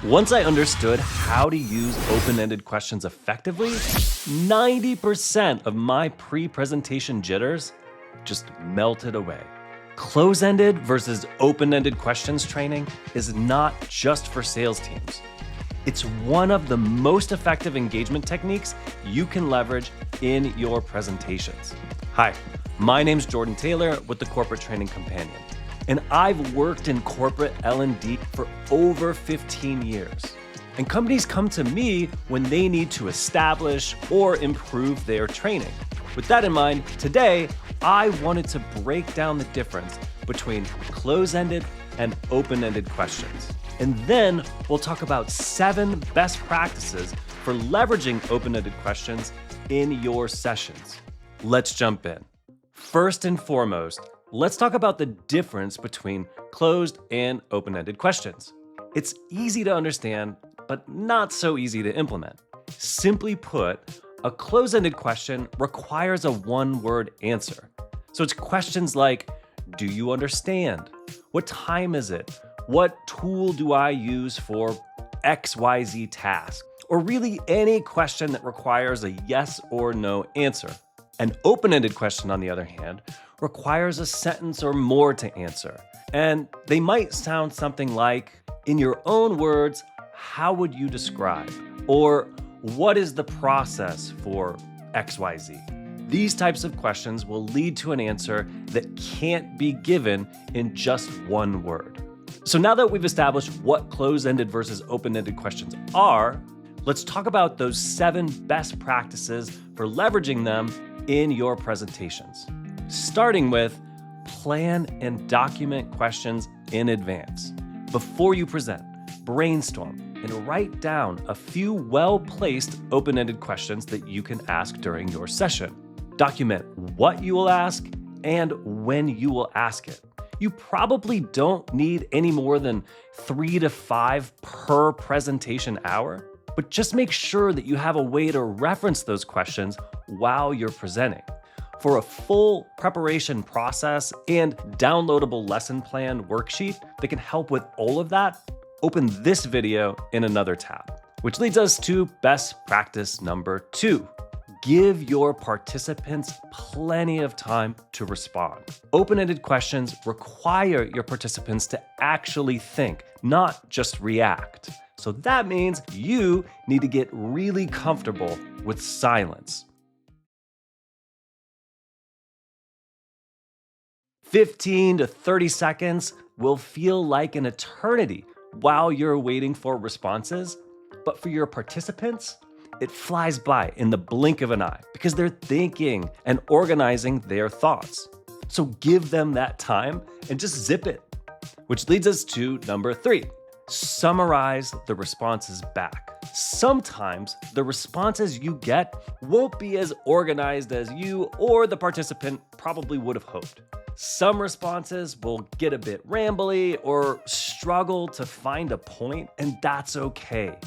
Once I understood how to use open-ended questions effectively, 90% of my pre-presentation jitters just melted away. Close-ended versus open-ended questions training is not just for sales teams. It's one of the most effective engagement techniques you can leverage in your presentations. Hi, my name's Jordan Taylor with the Corporate Training Companion, and I've worked in corporate L&D for over 15 years. And companies come to me when they need to establish or improve their training. With that in mind, today, I wanted to break down the difference between close-ended and open-ended questions. And then we'll talk about 7 best practices for leveraging open-ended questions in your sessions. Let's jump in. First and foremost, let's talk about the difference between closed and open-ended questions. It's easy to understand, but not so easy to implement. Simply put, a close-ended question requires a one-word answer. So it's questions like, do you understand? What time is it? What tool do I use for XYZ task? Or really any question that requires a yes or no answer. An open-ended question, on the other hand, requires a sentence or more to answer. And they might sound something like, in your own words, how would you describe? Or what is the process for XYZ? These types of questions will lead to an answer that can't be given in just one word. So now that we've established what close-ended versus open-ended questions are, let's talk about those 7 best practices for leveraging them in your presentations. Starting with plan and document questions in advance. Before you present, brainstorm and write down a few well-placed open-ended questions that you can ask during your session. Document what you will ask and when you will ask it. You probably don't need any more than 3 to 5 per presentation hour, but just make sure that you have a way to reference those questions while you're presenting. For a full preparation process and downloadable lesson plan worksheet that can help with all of that, open this video in another tab. Which leads us to best practice number 2. Give your participants plenty of time to respond. Open-ended questions require your participants to actually think, not just react. So that means you need to get really comfortable with silence. 15 to 30 seconds will feel like an eternity while you're waiting for responses, but for your participants, it flies by in the blink of an eye because they're thinking and organizing their thoughts. So give them that time and just zip it. Which leads us to number 3. Summarize the responses back. Sometimes the responses you get won't be as organized as you or the participant probably would have hoped. Some responses will get a bit rambly or struggle to find a point, and that's okay.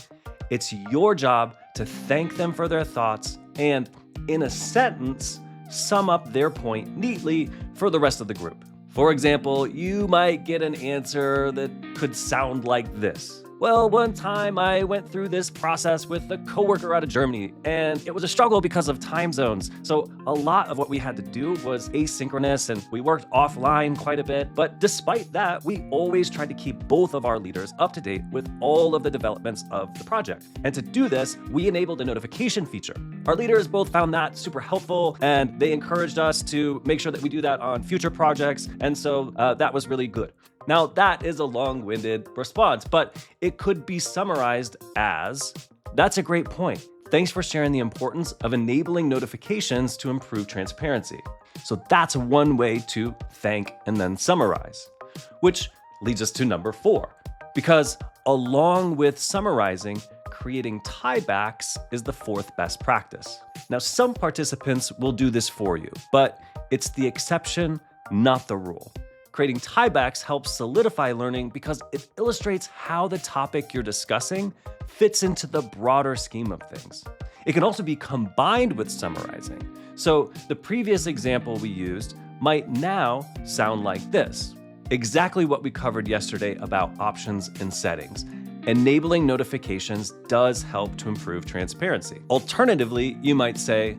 It's your job to thank them for their thoughts and, in a sentence, sum up their point neatly for the rest of the group. For example, you might get an answer that could sound like this. Well, one time I went through this process with a coworker out of Germany, and it was a struggle because of time zones. So a lot of what we had to do was asynchronous, and we worked offline quite a bit. But despite that, we always tried to keep both of our leaders up to date with all of the developments of the project. And to do this, we enabled a notification feature. Our leaders both found that super helpful, and they encouraged us to make sure that we do that on future projects. And so that was really good. Now, that is a long-winded response, but it could be summarized as, that's a great point. Thanks for sharing the importance of enabling notifications to improve transparency. So that's one way to thank and then summarize, which leads us to number 4, because along with summarizing, creating tiebacks is the 4th best practice. Now, some participants will do this for you, but it's the exception, not the rule. Creating tiebacks helps solidify learning because it illustrates how the topic you're discussing fits into the broader scheme of things. It can also be combined with summarizing. So the previous example we used might now sound like this. Exactly what we covered yesterday about options and settings. Enabling notifications does help to improve transparency. Alternatively, you might say,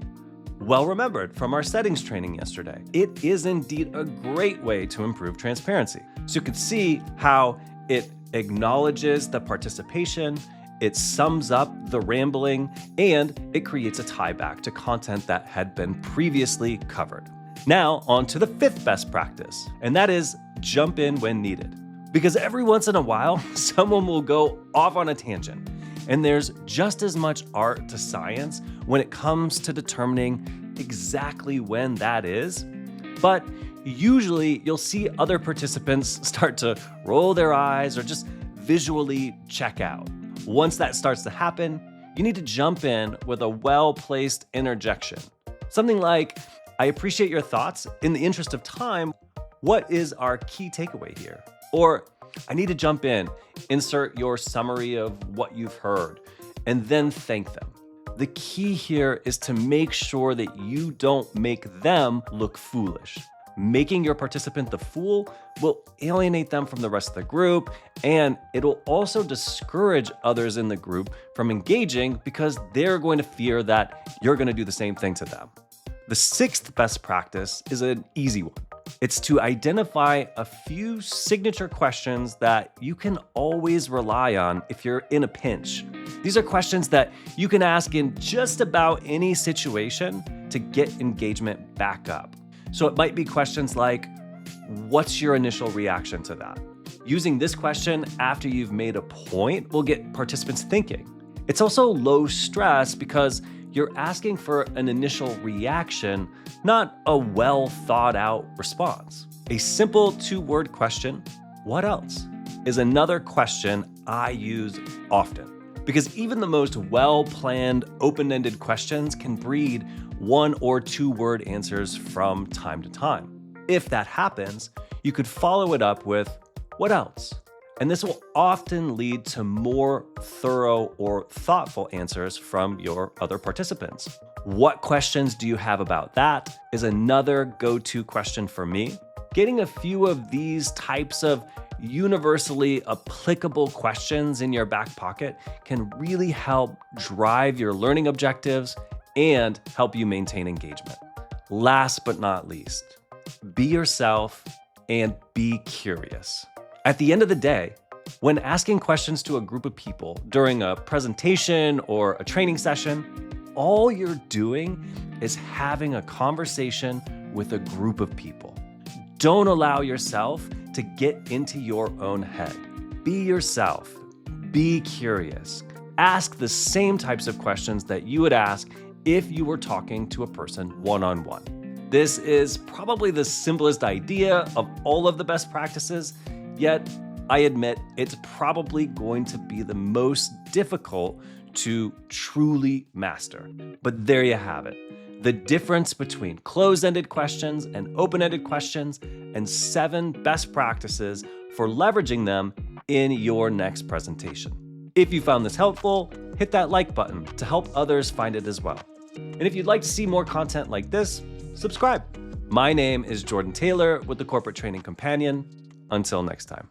well remembered from our settings training yesterday. It is indeed a great way to improve transparency. So you can see how it acknowledges the participation, it sums up the rambling, and it creates a tieback to content that had been previously covered. Now, on to the fifth best practice, and that is jump in when needed. Because every once in a while, someone will go off on a tangent, and there's just as much art to science when it comes to determining exactly when that is. But usually you'll see other participants start to roll their eyes or just visually check out. Once that starts to happen, you need to jump in with a well-placed interjection. Something like, I appreciate your thoughts. In the interest of time, what is our key takeaway here? Or, I need to jump in, insert your summary of what you've heard, and then thank them. The key here is to make sure that you don't make them look foolish. Making your participant the fool will alienate them from the rest of the group, and it'll also discourage others in the group from engaging because they're going to fear that you're going to do the same thing to them. The sixth best practice is an easy one. It's to identify a few signature questions that you can always rely on if you're in a pinch. These are questions that you can ask in just about any situation to get engagement back up. So it might be questions like, what's your initial reaction to that? Using this question after you've made a point will get participants thinking. It's also low stress because you're asking for an initial reaction, not a well thought out response. A simple two-word question, what else, is another question I use often. Because even the most well-planned, open-ended questions can breed one or two-word answers from time to time. If that happens, you could follow it up with, what else? And this will often lead to more thorough or thoughtful answers from your other participants. What questions do you have about that is another go-to question for me. Getting a few of these types of universally applicable questions in your back pocket can really help drive your learning objectives and help you maintain engagement. Last but not least, be yourself and be curious. At the end of the day, when asking questions to a group of people during a presentation or a training session, all you're doing is having a conversation with a group of people. Don't allow yourself to get into your own head. Be yourself. Be curious. Ask the same types of questions that you would ask if you were talking to a person one-on-one. This is probably the simplest idea of all of the best practices, yet I admit it's probably going to be the most difficult to truly master. But there you have it. The difference between closed-ended questions and open-ended questions, and 7 best practices for leveraging them in your next presentation. If you found this helpful, hit that like button to help others find it as well. And if you'd like to see more content like this, subscribe. My name is Jordan Taylor with the Corporate Training Companion. Until next time.